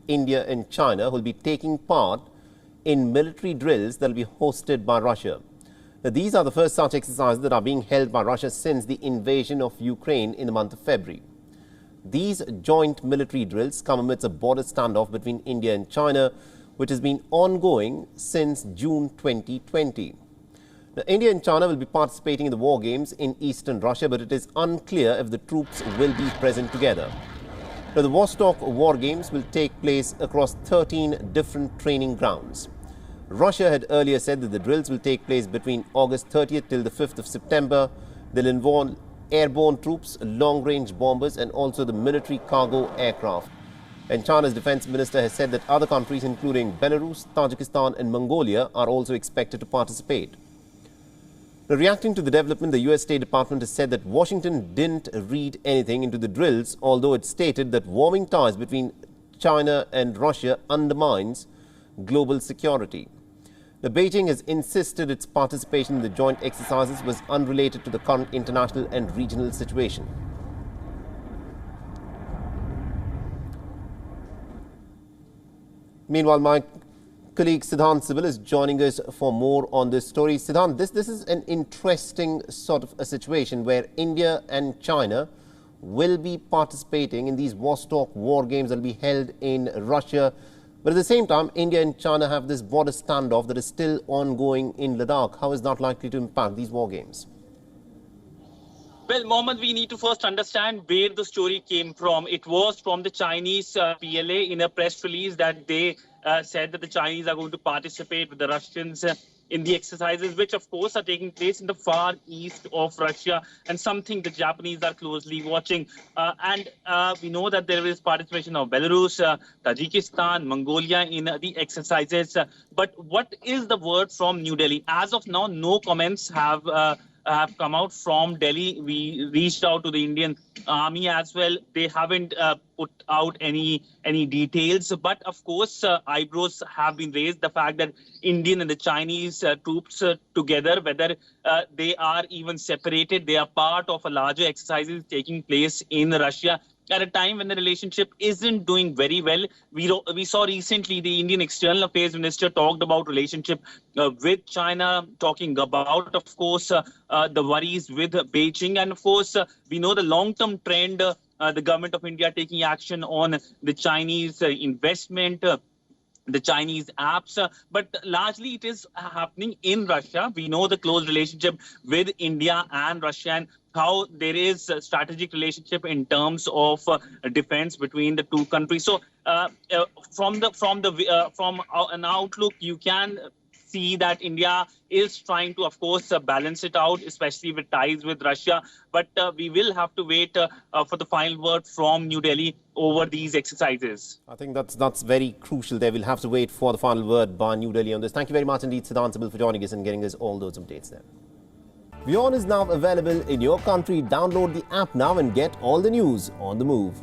India and China, who will be taking part in military drills that will be hosted by Russia. Now, these are the first such exercises that are being held by Russia since the invasion of Ukraine in the month of February. These joint military drills come amidst a border standoff between India and China, which has been ongoing since June 2020. Now, India and China will be participating in the war games in eastern Russia, but it is unclear if the troops will be present together. Now, the Vostok war games will take place across 13 different training grounds. Russia had earlier said that the drills will take place between August 30th till the 5th of September. They'll involve airborne troops, long-range bombers and also the military cargo aircraft. And China's defense minister has said that other countries including Belarus, Tajikistan and Mongolia are also expected to participate. Now, reacting to the development, the US State Department has said that Washington didn't read anything into the drills, although it stated that warming ties between China and Russia undermines global security. The Beijing has insisted its participation in the joint exercises was unrelated to the current international and regional situation. Meanwhile, my colleague Siddhant Sibbal is joining us for more on this story. Siddhant, this is an interesting sort of a situation where India and China will be participating in these Vostok war games that will be held in Russia. But at the same time, India and China have this border standoff that is still ongoing in Ladakh. How is that likely to impact these war games? Well, Mohammed, we need to first understand where the story came from. It was from the Chinese PLA in a press release that they said that the Chinese are going to participate with the Russians in the exercises, which of course are taking place in the far east of Russia and something the Japanese are closely watching. And we know that there is participation of Belarus, Tajikistan, Mongolia in the exercises. But what is the word from New Delhi? As of now, no comments have come out from Delhi. We reached out to the Indian Army as well. They haven't put out any details. But of course, eyebrows have been raised. The fact that Indian and the Chinese troops together, whether they are even separated, they are part of a larger exercises taking place in Russia at a time when the relationship isn't doing very well. We saw recently the Indian External Affairs Minister talked about relationship with China, talking about, of course, the worries with Beijing. And of course, we know the long-term trend, the government of India taking action on the Chinese investment, the Chinese apps, but largely it is happening in Russia. We know the close relationship with India and Russia and how there is a strategic relationship in terms of defense between the two countries. So from an outlook, you can see that India is trying to, of course, balance it out, especially with ties with Russia. But we will have to wait for the final word from New Delhi over these exercises. I think that's very crucial there. We'll have to wait for the final word by New Delhi on this. Thank you very much indeed, Siddhant Sibbal, for joining us and getting us all those updates there. WION is now available in your country. Download the app now and get all the news on the move.